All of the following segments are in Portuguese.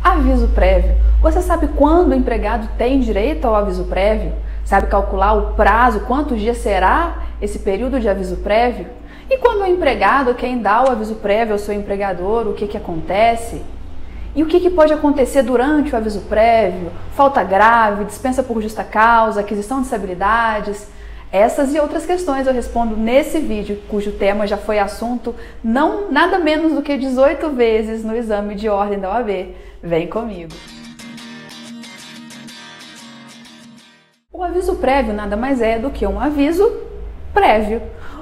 Aviso prévio. Você sabe quando o empregado tem direito ao aviso prévio? Sabe calcular o prazo, quantos dias será esse período de aviso prévio? E quando o empregado, quem dá o aviso prévio ao seu empregador, o que acontece? E o que pode acontecer durante o aviso prévio? Falta grave, dispensa por justa causa, aquisição de estabilidades? Essas e outras questões eu respondo nesse vídeo, cujo tema já foi assunto nada menos do que 18 vezes no exame de ordem da OAB. Vem comigo! O aviso prévio nada mais é do que um aviso prévio,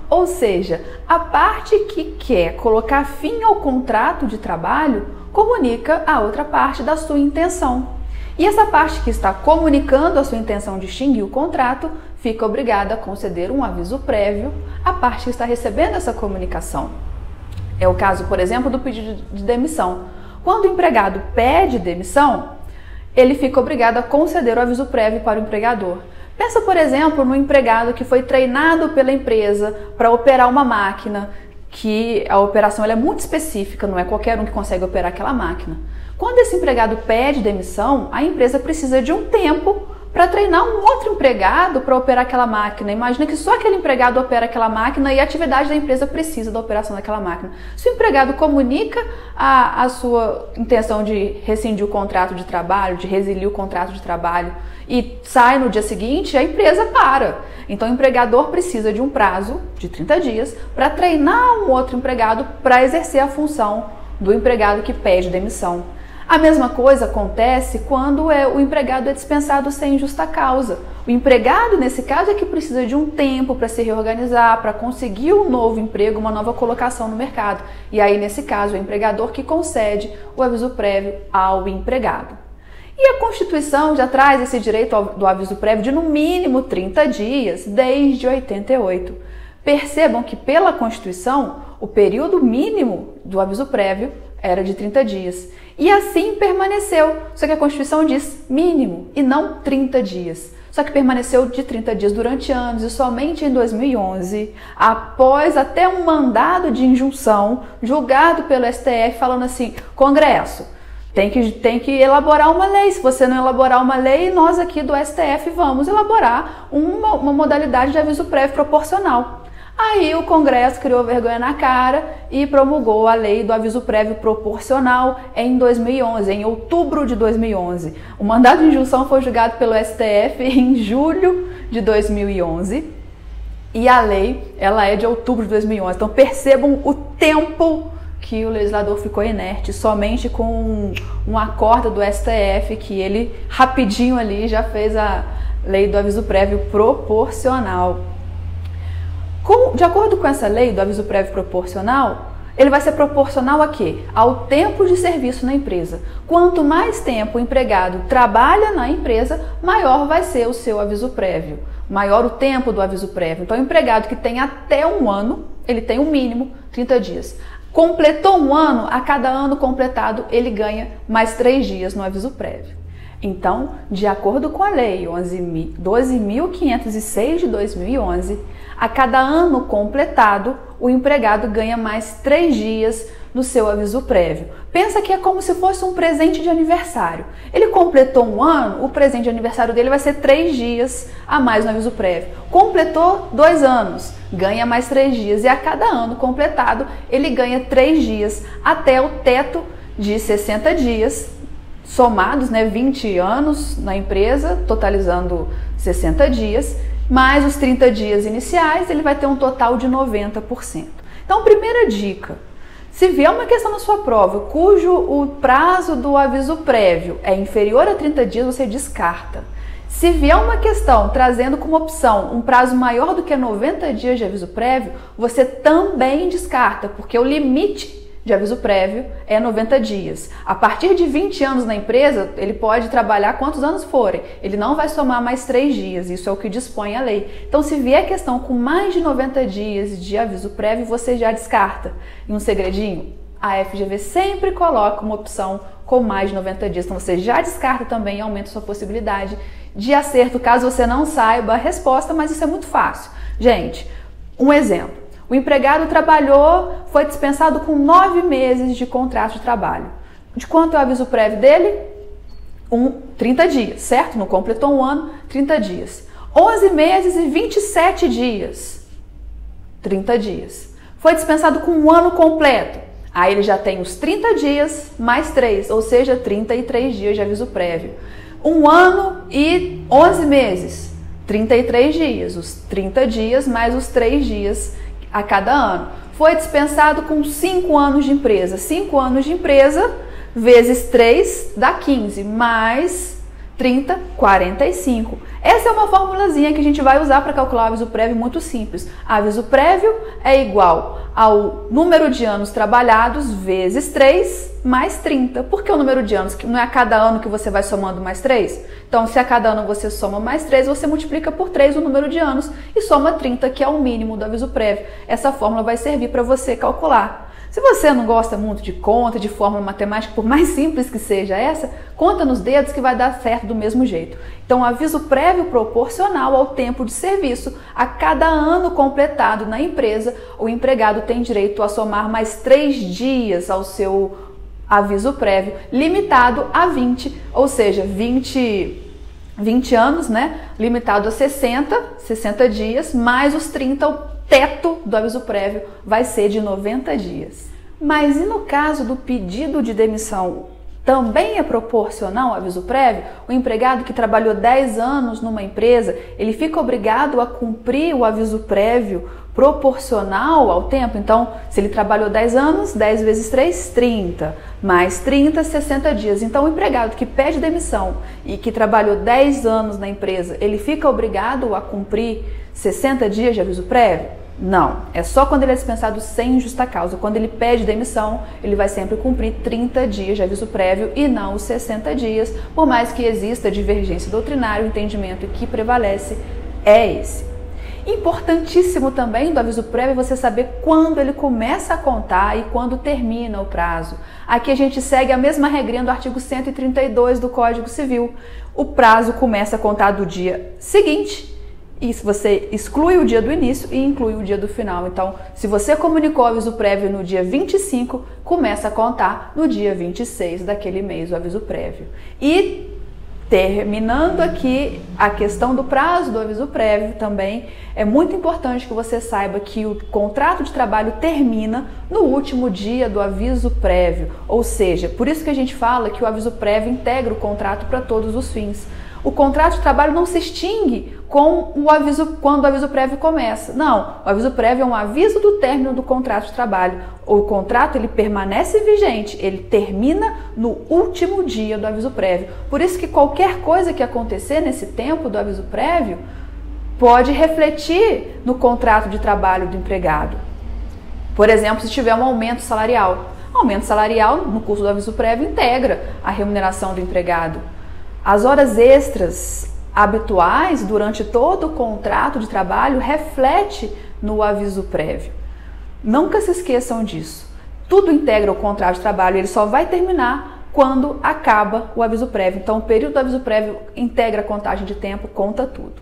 ou seja, a parte que quer colocar fim ao contrato de trabalho comunica à outra parte da sua intenção. E essa parte que está comunicando a sua intenção de extinguir o contrato fica obrigada a conceder um aviso prévio à parte que está recebendo essa comunicação. É o caso, por exemplo, do pedido de demissão. Quando o empregado pede demissão, ele fica obrigado a conceder o aviso prévio para o empregador. Pensa, por exemplo, no empregado que foi treinado pela empresa para operar uma máquina, que a operação ela é muito específica, não é qualquer um que consegue operar aquela máquina. Quando esse empregado pede demissão, a empresa precisa de um tempo para treinar um outro empregado para operar aquela máquina. Imagina que só aquele empregado opera aquela máquina e a atividade da empresa precisa da operação daquela máquina. Se o empregado comunica a sua intenção de rescindir o contrato de trabalho, de resiliar o contrato de trabalho e sai no dia seguinte, a empresa para. Então o empregador precisa de um prazo de 30 dias para treinar um outro empregado para exercer a função do empregado que pede demissão. A mesma coisa acontece quando o empregado é dispensado sem justa causa. O empregado, nesse caso, é que precisa de um tempo para se reorganizar, para conseguir um novo emprego, uma nova colocação no mercado. E aí, nesse caso, é o empregador que concede o aviso prévio ao empregado. E a Constituição já traz esse direito do aviso prévio de no mínimo 30 dias, desde 88. Percebam que pela Constituição, o período mínimo do aviso prévio era de 30 dias. E assim permaneceu, só que a Constituição diz mínimo e não 30 dias. Só que permaneceu de 30 dias durante anos e somente em 2011, após até um mandado de injunção julgado pelo STF falando assim, Congresso, tem que elaborar uma lei. Se você não elaborar uma lei, nós aqui do STF vamos elaborar uma modalidade de aviso prévio proporcional. Aí o Congresso criou vergonha na cara e promulgou a lei do aviso prévio proporcional em 2011, em outubro de 2011. O mandado de injunção foi julgado pelo STF em julho de 2011 e a lei ela é de outubro de 2011. Então percebam o tempo que o legislador ficou inerte, somente com um acordo do STF que ele rapidinho ali já fez a lei do aviso prévio proporcional. De acordo com essa lei do aviso prévio proporcional, ele vai ser proporcional a quê? Ao tempo de serviço na empresa. Quanto mais tempo o empregado trabalha na empresa, maior vai ser o seu aviso prévio, maior o tempo do aviso prévio. Então, o empregado que tem até um ano, ele tem um mínimo 30 dias. Completou um ano, a cada ano completado, ele ganha mais 3 dias no aviso prévio. Então, de acordo com a lei 12.506 de 2011, a cada ano completado, o empregado ganha mais 3 dias no seu aviso prévio. Pensa que é como se fosse um presente de aniversário. Ele completou um ano, o presente de aniversário dele vai ser 3 dias a mais no aviso prévio. Completou 2 anos, ganha mais 3 dias. E a cada ano completado, ele ganha 3 dias até o teto de 60 dias, somados, 20 anos na empresa, totalizando 60 dias, mais os 30 dias iniciais, ele vai ter um total de 90%. Então, primeira dica, se vier uma questão na sua prova cujo o prazo do aviso prévio é inferior a 30 dias, você descarta. Se vier uma questão trazendo como opção um prazo maior do que 90 dias de aviso prévio, você também descarta, porque o limite de aviso prévio é 90 dias. A partir de 20 anos na empresa, ele pode trabalhar quantos anos forem. Ele não vai somar mais 3 dias, isso é o que dispõe a lei. Então, se vier questão com mais de 90 dias de aviso prévio, você já descarta. E um segredinho, a FGV sempre coloca uma opção com mais de 90 dias. Então, você já descarta também e aumenta a sua possibilidade de acerto, caso você não saiba a resposta, mas isso é muito fácil. Gente, um exemplo. O empregado trabalhou, foi dispensado com 9 meses de contrato de trabalho. De quanto é o aviso prévio dele? 30 dias, certo? Não completou um ano, 30 dias. 11 meses e 27 dias. 30 dias. Foi dispensado com um ano completo. Aí ele já tem os 30 dias mais 3, ou seja, 33 dias de aviso prévio. Um ano e 11 meses, 33 dias. Os 30 dias mais os 3 dias a cada ano. Foi dispensado com 5 anos de empresa. 5 anos de empresa vezes 3 dá 15, mais 30, 45. Essa é uma formulazinha que a gente vai usar para calcular o aviso prévio muito simples. Aviso prévio é igual ao número de anos trabalhados vezes 3 mais 30. Por que o número de anos? Não é a cada ano que você vai somando mais 3? Então, se a cada ano você soma mais 3, você multiplica por 3 o número de anos e soma 30, que é o mínimo do aviso prévio. Essa fórmula vai servir para você calcular. Se você não gosta muito de conta, de fórmula matemática, por mais simples que seja essa, conta nos dedos que vai dar certo do mesmo jeito. Então, aviso prévio proporcional ao tempo de serviço. A cada ano completado na empresa, o empregado tem direito a somar mais 3 dias ao seu aviso prévio, limitado a 20, ou seja, 20 anos, né? Limitado a 60 dias, mais os 30, o teto do aviso prévio vai ser de 90 dias. Mas e no caso do pedido de demissão, também é proporcional ao aviso prévio? O empregado que trabalhou 10 anos numa empresa, ele fica obrigado a cumprir o aviso prévio proporcional ao tempo? Então, se ele trabalhou 10 anos, 10 vezes 3, 30, mais 30, 60 dias. Então, o empregado que pede demissão e que trabalhou 10 anos na empresa, ele fica obrigado a cumprir 60 dias de aviso prévio? Não, é só quando ele é dispensado sem justa causa. Quando ele pede demissão, ele vai sempre cumprir 30 dias de aviso prévio e não os 60 dias, por mais que exista divergência doutrinária, o entendimento que prevalece é esse. Importantíssimo também do aviso prévio você saber quando ele começa a contar e quando termina o prazo. Aqui a gente segue a mesma regrinha do artigo 132 do Código Civil. O prazo começa a contar do dia seguinte. E se você exclui o dia do início e inclui o dia do final. Então, se você comunicou o aviso prévio no dia 25, começa a contar no dia 26 daquele mês o aviso prévio. E terminando aqui a questão do prazo do aviso prévio também, é muito importante que você saiba que o contrato de trabalho termina no último dia do aviso prévio. Ou seja, por isso que a gente fala que o aviso prévio integra o contrato para todos os fins. O contrato de trabalho não se extingue com o aviso, quando o aviso prévio começa. Não, o aviso prévio é um aviso do término do contrato de trabalho. O contrato ele permanece vigente, ele termina no último dia do aviso prévio. Por isso que qualquer coisa que acontecer nesse tempo do aviso prévio pode refletir no contrato de trabalho do empregado. Por exemplo, se tiver um aumento salarial. O aumento salarial, no curso do aviso prévio, integra a remuneração do empregado. As horas extras habituais durante todo o contrato de trabalho reflete no aviso prévio. Nunca se esqueçam disso. Tudo integra o contrato de trabalho, ele só vai terminar quando acaba o aviso prévio. Então, o período do aviso prévio integra a contagem de tempo, conta tudo.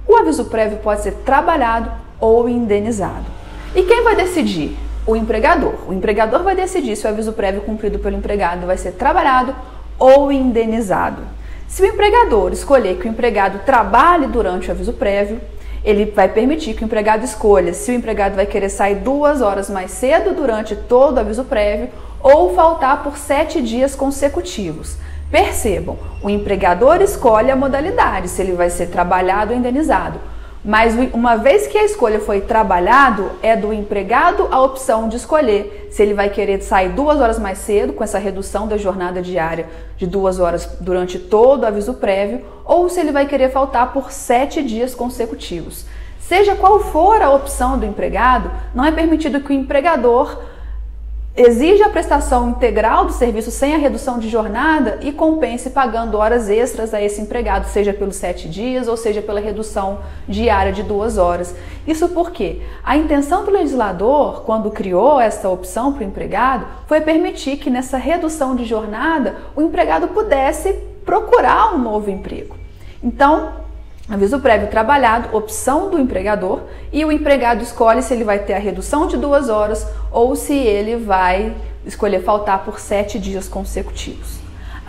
O aviso prévio pode ser trabalhado ou indenizado. E quem vai decidir? O empregador. O empregador vai decidir se o aviso prévio cumprido pelo empregado vai ser trabalhado ou indenizado. Se o empregador escolher que o empregado trabalhe durante o aviso prévio, ele vai permitir que o empregado escolha se o empregado vai querer sair 2 horas mais cedo durante todo o aviso prévio ou faltar por 7 dias consecutivos. Percebam, o empregador escolhe a modalidade, se ele vai ser trabalhado ou indenizado. Mas uma vez que a escolha foi trabalhado, é do empregado a opção de escolher se ele vai querer sair 2 horas mais cedo, com essa redução da jornada diária de 2 horas durante todo o aviso prévio, ou se ele vai querer faltar por 7 dias consecutivos. Seja qual for a opção do empregado, não é permitido que o empregador exija a prestação integral do serviço sem a redução de jornada e compense pagando horas extras a esse empregado, seja pelos 7 dias ou seja pela redução diária de 2 horas. Isso porque a intenção do legislador, quando criou essa opção para o empregado, foi permitir que nessa redução de jornada o empregado pudesse procurar um novo emprego. Então, aviso prévio trabalhado, opção do empregador, e o empregado escolhe se ele vai ter a redução de 2 horas ou se ele vai escolher faltar por 7 dias consecutivos.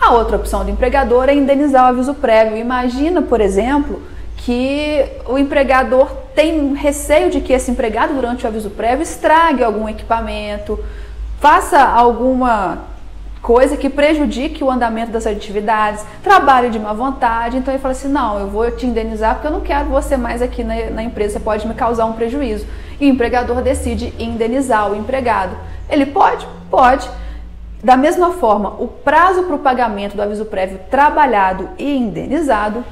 A outra opção do empregador é indenizar o aviso prévio. Imagina, por exemplo, que o empregador tem receio de que esse empregado, durante o aviso prévio, estrague algum equipamento, faça alguma coisa que prejudique o andamento das atividades, trabalhe de má vontade. Então ele fala assim, não, eu vou te indenizar porque eu não quero você mais aqui na empresa, você pode me causar um prejuízo. E o empregador decide indenizar o empregado. Ele pode? Pode. Da mesma forma, o prazo para o pagamento do aviso prévio trabalhado e indenizado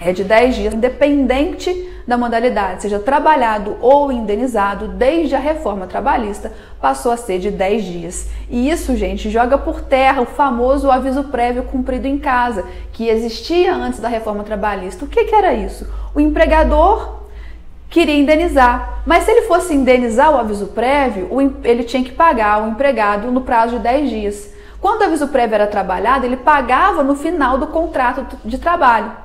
é de 10 dias, independente da modalidade, seja trabalhado ou indenizado, desde a reforma trabalhista, passou a ser de 10 dias. E isso, gente, joga por terra o famoso aviso prévio cumprido em casa, que existia antes da reforma trabalhista. O que era isso? O empregador queria indenizar, mas se ele fosse indenizar o aviso prévio, ele tinha que pagar o empregado no prazo de 10 dias. Quando o aviso prévio era trabalhado, ele pagava no final do contrato de trabalho.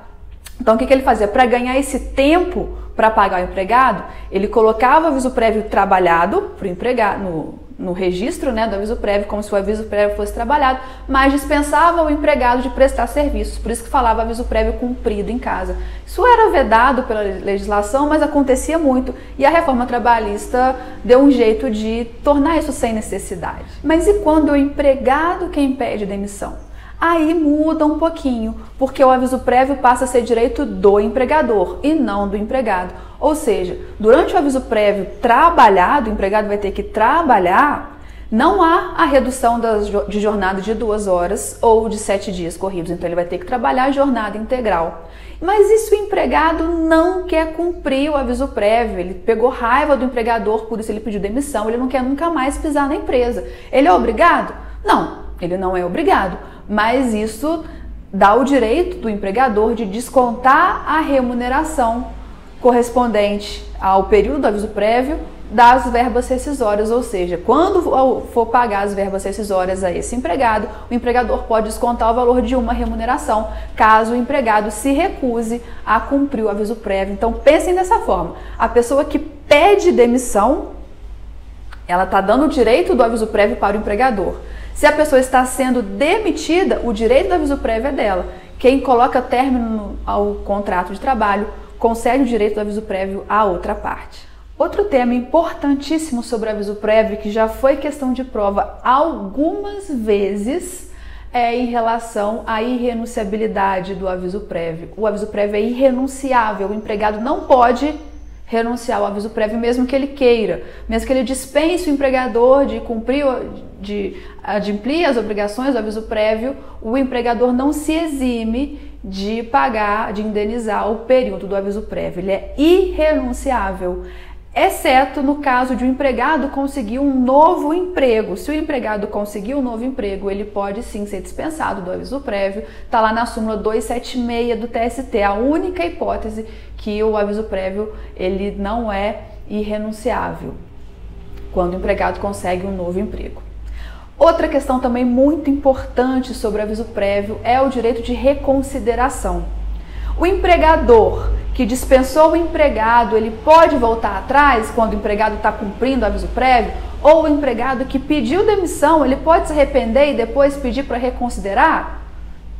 Então, o que ele fazia? Para ganhar esse tempo para pagar o empregado, ele colocava o aviso prévio trabalhado para o empregado no registro, né, do aviso prévio, como se o aviso prévio fosse trabalhado, mas dispensava o empregado de prestar serviços, por isso que falava aviso prévio cumprido em casa. Isso era vedado pela legislação, mas acontecia muito, e a reforma trabalhista deu um jeito de tornar isso sem necessidade. Mas e quando é o empregado quem pede demissão? Aí muda um pouquinho, porque o aviso prévio passa a ser direito do empregador e não do empregado. Ou seja, durante o aviso prévio trabalhado, o empregado vai ter que trabalhar, não há a redução de jornada de 2 horas ou de 7 dias corridos, então ele vai ter que trabalhar a jornada integral. Mas e se o empregado não quer cumprir o aviso prévio? Ele pegou raiva do empregador, por isso ele pediu demissão, ele não quer nunca mais pisar na empresa. Ele é obrigado? Não, ele não é obrigado. Mas isso dá o direito do empregador de descontar a remuneração correspondente ao período do aviso prévio das verbas rescisórias, ou seja, quando for pagar as verbas rescisórias a esse empregado, o empregador pode descontar o valor de uma remuneração, caso o empregado se recuse a cumprir o aviso prévio. Então pensem dessa forma, a pessoa que pede demissão, ela está dando o direito do aviso prévio para o empregador. Se a pessoa está sendo demitida, o direito do aviso prévio é dela. Quem coloca término ao contrato de trabalho concede o direito do aviso prévio à outra parte. Outro tema importantíssimo sobre o aviso prévio, que já foi questão de prova algumas vezes, é em relação à irrenunciabilidade do aviso prévio. O aviso prévio é irrenunciável, o empregado não pode renunciar ao aviso prévio mesmo que ele queira, mesmo que ele dispense o empregador de cumprir, de adimplir as obrigações do aviso prévio, o empregador não se exime de pagar, de indenizar o período do aviso prévio. Ele é irrenunciável, exceto no caso de um empregado conseguir um novo emprego. Se o empregado conseguir um novo emprego, ele pode sim ser dispensado do aviso prévio. Está lá na súmula 276 do TST, a única hipótese que o aviso prévio ele não é irrenunciável, quando o empregado consegue um novo emprego. Outra questão também muito importante sobre o aviso prévio é o direito de reconsideração. O empregador que dispensou o empregado, ele pode voltar atrás quando o empregado está cumprindo o aviso prévio? Ou o empregado que pediu demissão, ele pode se arrepender e depois pedir para reconsiderar?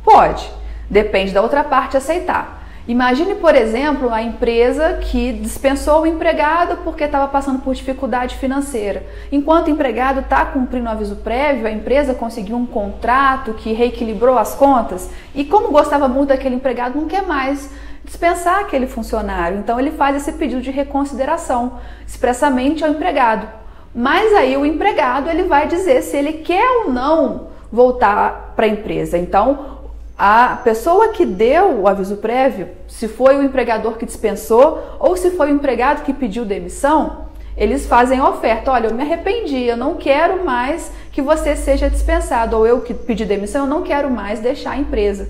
Pode, depende da outra parte aceitar. Imagine, por exemplo, a empresa que dispensou o empregado porque estava passando por dificuldade financeira. Enquanto o empregado está cumprindo o aviso prévio, a empresa conseguiu um contrato que reequilibrou as contas e, como gostava muito daquele empregado, não quer mais dispensar aquele funcionário. Então ele faz esse pedido de reconsideração expressamente ao empregado. Mas aí o empregado ele vai dizer se ele quer ou não voltar para a empresa. Então a pessoa que deu o aviso prévio, se foi o empregador que dispensou ou se foi o empregado que pediu demissão, eles fazem a oferta. Olha, eu me arrependi, eu não quero mais que você seja dispensado, ou eu que pedi demissão, eu não quero mais deixar a empresa.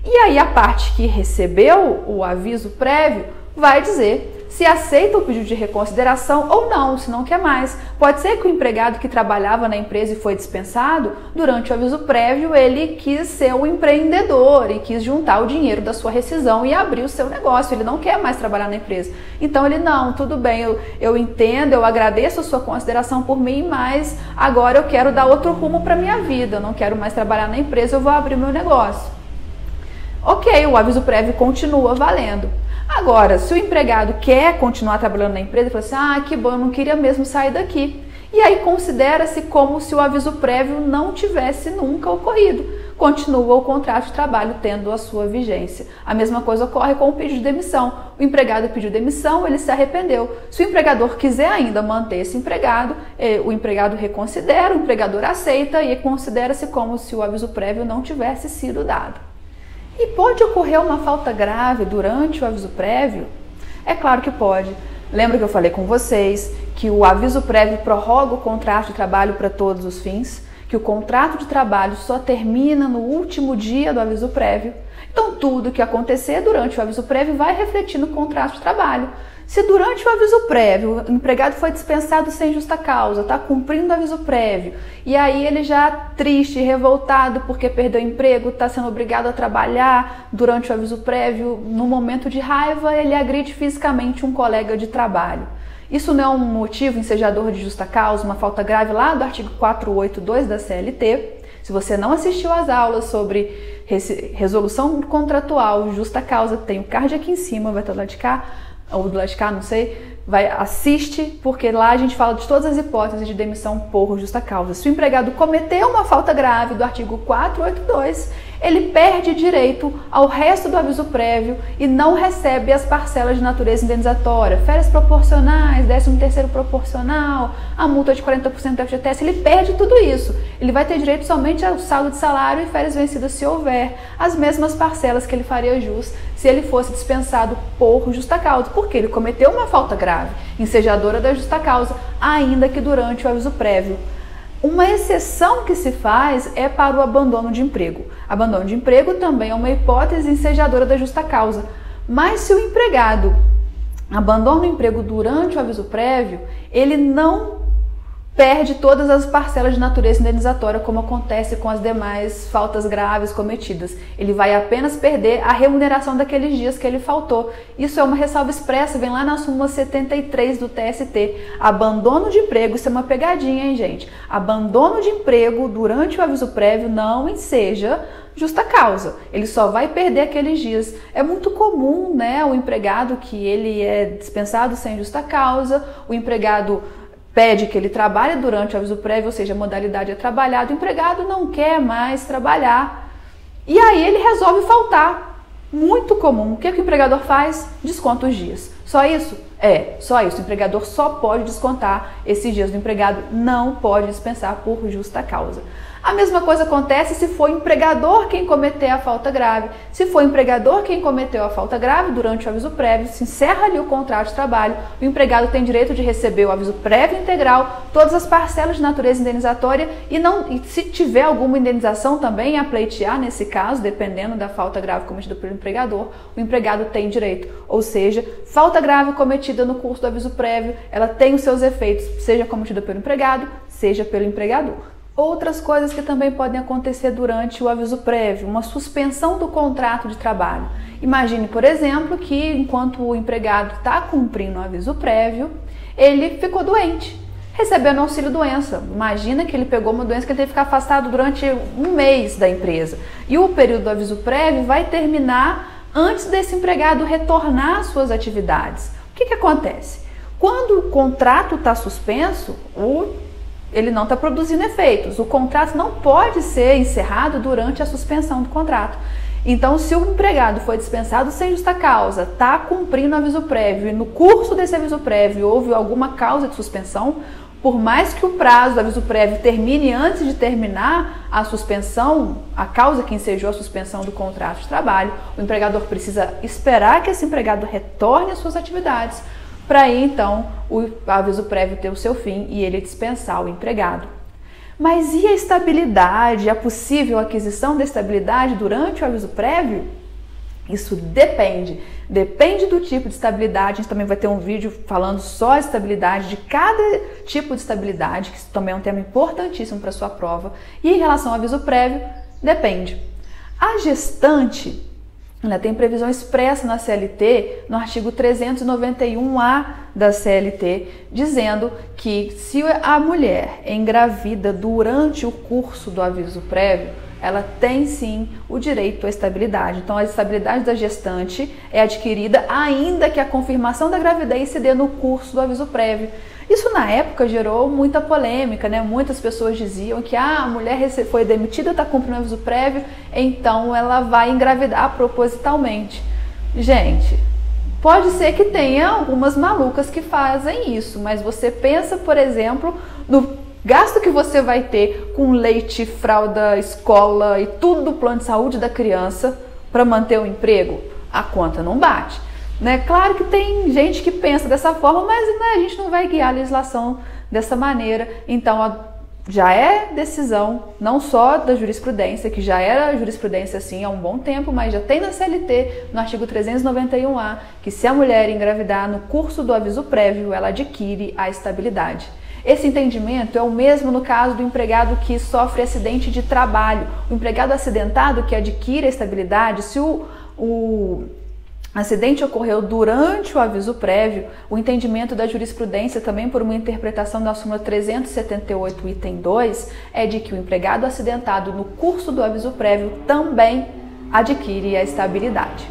E aí a parte que recebeu o aviso prévio vai dizer se aceita o pedido de reconsideração ou não, se não quer mais. Pode ser que o empregado que trabalhava na empresa e foi dispensado, durante o aviso prévio ele quis ser um empreendedor e quis juntar o dinheiro da sua rescisão e abrir o seu negócio, ele não quer mais trabalhar na empresa. Então ele, não, tudo bem, eu entendo, eu agradeço a sua consideração por mim, mas agora eu quero dar outro rumo para minha vida, eu não quero mais trabalhar na empresa, eu vou abrir meu negócio. Ok, o aviso prévio continua valendo. Agora, se o empregado quer continuar trabalhando na empresa, ele fala assim, que bom, eu não queria mesmo sair daqui. E aí considera-se como se o aviso prévio não tivesse nunca ocorrido. Continua o contrato de trabalho tendo a sua vigência. A mesma coisa ocorre com o pedido de demissão. O empregado pediu demissão, ele se arrependeu. Se o empregador quiser ainda manter esse empregado, o empregado reconsidera, o empregador aceita e considera-se como se o aviso prévio não tivesse sido dado. E pode ocorrer uma falta grave durante o aviso prévio? É claro que pode. Lembra que eu falei com vocês que o aviso prévio prorroga o contrato de trabalho para todos os fins? Que o contrato de trabalho só termina no último dia do aviso prévio? Então tudo que acontecer durante o aviso prévio vai refletir no contrato de trabalho. Se durante o aviso prévio o empregado foi dispensado sem justa causa, está cumprindo o aviso prévio, e aí ele já triste, revoltado porque perdeu o emprego, está sendo obrigado a trabalhar durante o aviso prévio, no momento de raiva ele agride fisicamente um colega de trabalho. Isso não é um motivo ensejador de justa causa, uma falta grave lá do artigo 482 da CLT. Se você não assistiu às aulas sobre resolução contratual, justa causa, tem o card aqui em cima, vai estar do lado de cá, ou do lado de cá, não sei, assiste, porque lá a gente fala de todas as hipóteses de demissão por justa causa. Se o empregado cometeu uma falta grave do artigo 482, ele perde direito ao resto do aviso prévio e não recebe as parcelas de natureza indenizatória, férias proporcionais, 13º proporcional, a multa de 40% do FGTS, ele perde tudo isso. Ele vai ter direito somente ao saldo de salário e férias vencidas se houver, as mesmas parcelas que ele faria jus se ele fosse dispensado por justa causa, porque ele cometeu uma falta grave, ensejadora da justa causa, ainda que durante o aviso prévio. Uma exceção que se faz é para o abandono de emprego. Abandono de emprego também é uma hipótese ensejadora da justa causa. Mas se o empregado abandona o emprego durante o aviso prévio, ele não perde todas as parcelas de natureza indenizatória, como acontece com as demais faltas graves cometidas. Ele vai apenas perder a remuneração daqueles dias que ele faltou. Isso é uma ressalva expressa, vem lá na súmula 73 do TST. Abandono de emprego, isso é uma pegadinha, hein, gente? Abandono de emprego durante o aviso prévio não enseja justa causa. Ele só vai perder aqueles dias. É muito comum, né, o empregado que ele é dispensado sem justa causa, o empregado pede que ele trabalhe durante o aviso prévio, ou seja, a modalidade é trabalhado, o empregado não quer mais trabalhar. E aí ele resolve faltar. Muito comum. O que o empregador faz? Desconta os dias. Só isso? Só isso. O empregador só pode descontar esses dias do empregado, não pode dispensar por justa causa. A mesma coisa acontece se for o empregador quem cometer a falta grave. Se for o empregador quem cometeu a falta grave durante o aviso prévio, se encerra ali o contrato de trabalho, o empregado tem direito de receber o aviso prévio integral, todas as parcelas de natureza indenizatória e se tiver alguma indenização também a pleitear nesse caso, dependendo da falta grave cometida pelo empregador, o empregado tem direito. Ou seja, falta grave cometida no curso do aviso prévio, ela tem os seus efeitos, seja cometida pelo empregado, seja pelo empregador. Outras coisas que também podem acontecer durante o aviso prévio, uma suspensão do contrato de trabalho. Imagine, por exemplo, que enquanto o empregado está cumprindo o aviso prévio, ele ficou doente, recebendo auxílio-doença. Imagina que ele pegou uma doença que ele teve que ficar afastado durante um mês da empresa. E o período do aviso prévio vai terminar antes desse empregado retornar às suas atividades. O que acontece? Quando o contrato está suspenso, ele não está produzindo efeitos. O contrato não pode ser encerrado durante a suspensão do contrato. Então, se o empregado foi dispensado sem justa causa, está cumprindo o aviso prévio e no curso desse aviso prévio houve alguma causa de suspensão, por mais que o prazo do aviso prévio termine antes de terminar a suspensão, a causa que ensejou a suspensão do contrato de trabalho, o empregador precisa esperar que esse empregado retorne às suas atividades para aí, então, o aviso prévio ter o seu fim e ele dispensar o empregado. Mas e a estabilidade, a possível aquisição da estabilidade durante o aviso prévio? Isso depende do tipo de estabilidade. A gente também vai ter um vídeo falando só a estabilidade de cada tipo de estabilidade, que também é um tema importantíssimo para sua prova. E em relação ao aviso prévio, depende. A gestante, ela tem previsão expressa na CLT, no artigo 391A da CLT, dizendo que se a mulher engravida durante o curso do aviso prévio, ela tem sim o direito à estabilidade. Então a estabilidade da gestante é adquirida ainda que a confirmação da gravidez se dê no curso do aviso prévio. Isso na época gerou muita polêmica, né? Muitas pessoas diziam que a mulher foi demitida, está cumprindo o aviso prévio, então ela vai engravidar propositalmente. Gente, pode ser que tenha algumas malucas que fazem isso, mas você pensa, por exemplo, no gasto que você vai ter com leite, fralda, escola e tudo do plano de saúde da criança para manter o emprego? A conta não bate, né? Claro que tem gente que pensa dessa forma, mas né, a gente não vai guiar a legislação dessa maneira. Então já é decisão não só da jurisprudência, que já era jurisprudência assim há um bom tempo, mas já tem na CLT, no artigo 391A, que se a mulher engravidar no curso do aviso prévio, ela adquire a estabilidade. Esse entendimento é o mesmo no caso do empregado que sofre acidente de trabalho. O empregado acidentado que adquire a estabilidade, se o acidente ocorreu durante o aviso prévio, o entendimento da jurisprudência, também por uma interpretação da súmula 378, item 2, é de que o empregado acidentado no curso do aviso prévio também adquire a estabilidade.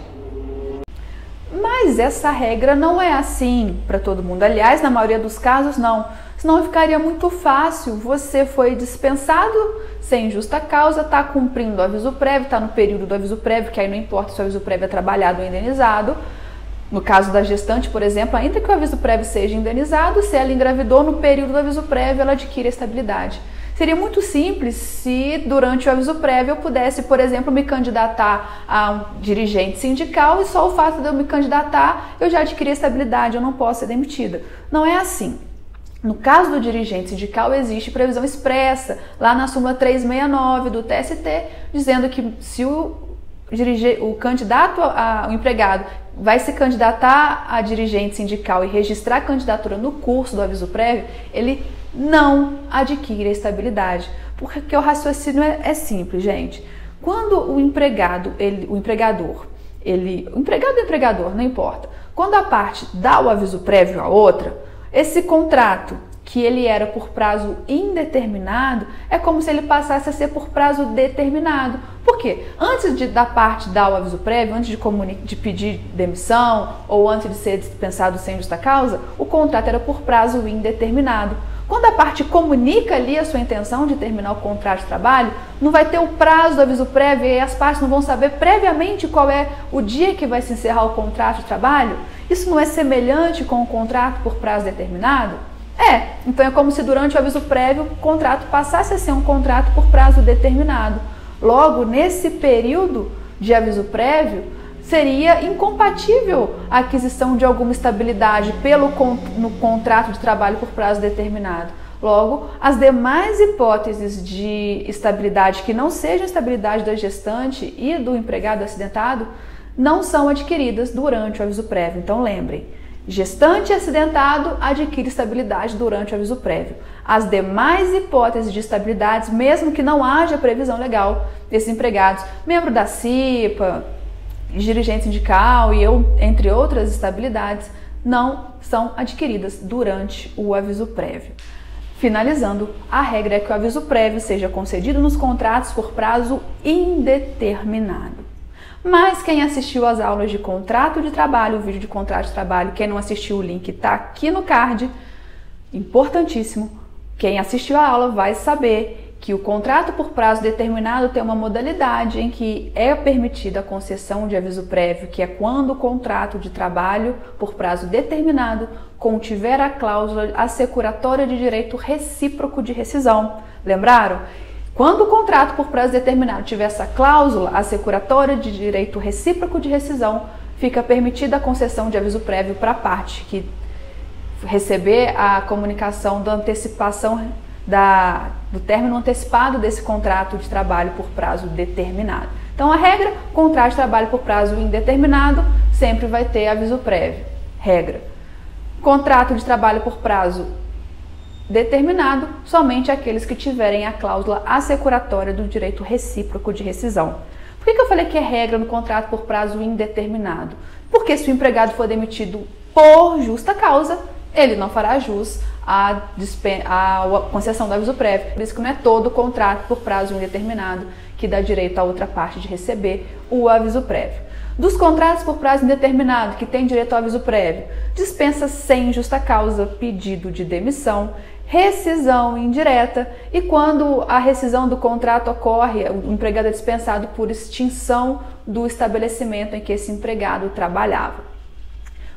Mas essa regra não é assim para todo mundo. Aliás, na maioria dos casos, não. Senão ficaria muito fácil. Você foi dispensado sem justa causa, está cumprindo o aviso prévio, está no período do aviso prévio, que aí não importa se o aviso prévio é trabalhado ou indenizado. No caso da gestante, por exemplo, ainda que o aviso prévio seja indenizado, se ela engravidou no período do aviso prévio, ela adquire a estabilidade. Seria muito simples se durante o aviso prévio eu pudesse, por exemplo, me candidatar a um dirigente sindical e só o fato de eu me candidatar eu já adquiri a estabilidade, eu não posso ser demitida. Não é assim. No caso do dirigente sindical existe previsão expressa lá na súmula 369 do TST, dizendo que se o candidato, o empregado, vai se candidatar a dirigente sindical e registrar a candidatura no curso do aviso prévio, ele não adquire a estabilidade. Porque o raciocínio é simples, gente. Quando o empregado ou empregador, não importa, quando a parte dá o aviso prévio à outra, esse contrato que ele era por prazo indeterminado é como se ele passasse a ser por prazo determinado. Por quê? Antes da parte dar o aviso prévio, antes de pedir demissão ou antes de ser dispensado sem justa causa, o contrato era por prazo indeterminado. Quando a parte comunica ali a sua intenção de terminar o contrato de trabalho, não vai ter o prazo do aviso prévio e as partes não vão saber previamente qual é o dia que vai se encerrar o contrato de trabalho? Isso não é semelhante com o contrato por prazo determinado? É, então é como se durante o aviso prévio o contrato passasse a ser um contrato por prazo determinado. Logo, nesse período de aviso prévio, seria incompatível a aquisição de alguma estabilidade no contrato de trabalho por prazo determinado. Logo, as demais hipóteses de estabilidade que não sejam estabilidade da gestante e do empregado acidentado não são adquiridas durante o aviso prévio. Então lembrem, gestante e acidentado adquire estabilidade durante o aviso prévio. As demais hipóteses de estabilidade, mesmo que não haja previsão legal desses empregados, membro da CIPA, dirigente sindical e entre outras estabilidades, não são adquiridas durante o aviso prévio. Finalizando, a regra é que o aviso prévio seja concedido nos contratos por prazo indeterminado. Mas quem assistiu às aulas de contrato de trabalho, o vídeo de contrato de trabalho, quem não assistiu, o link está aqui no card, importantíssimo, quem assistiu a aula vai saber que o contrato por prazo determinado tem uma modalidade em que é permitida a concessão de aviso prévio, que é quando o contrato de trabalho por prazo determinado contiver a cláusula assecuratória de direito recíproco de rescisão. Lembraram? Quando o contrato por prazo determinado tiver essa cláusula assecuratória de direito recíproco de rescisão, fica permitida a concessão de aviso prévio para a parte que receber a comunicação da antecipação do término antecipado desse contrato de trabalho por prazo determinado. Então a regra, contrato de trabalho por prazo indeterminado, sempre vai ter aviso prévio. Regra. Contrato de trabalho por prazo determinado, somente aqueles que tiverem a cláusula assecuratória do direito recíproco de rescisão. Por que eu falei que é regra no contrato por prazo indeterminado? Porque se o empregado for demitido por justa causa, ele não fará jus à concessão do aviso prévio. Por isso que não é todo contrato por prazo indeterminado que dá direito à outra parte de receber o aviso prévio. Dos contratos por prazo indeterminado que tem direito ao aviso prévio, dispensa sem justa causa, pedido de demissão, rescisão indireta e quando a rescisão do contrato ocorre, o empregado é dispensado por extinção do estabelecimento em que esse empregado trabalhava.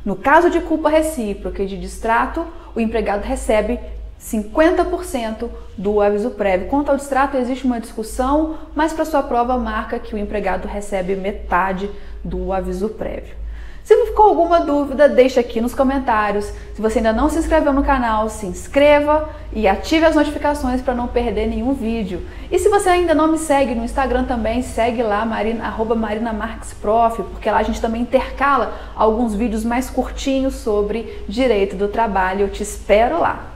No caso de culpa recíproca e de distrato, o empregado recebe 50% do aviso prévio. Quanto ao distrato, existe uma discussão, mas para sua prova marca que o empregado recebe metade do aviso prévio. Se ficou alguma dúvida, deixa aqui nos comentários. Se você ainda não se inscreveu no canal, se inscreva e ative as notificações para não perder nenhum vídeo. E se você ainda não me segue no Instagram também, segue lá, @marinamarquesprof, porque lá a gente também intercala alguns vídeos mais curtinhos sobre direito do trabalho. Eu te espero lá.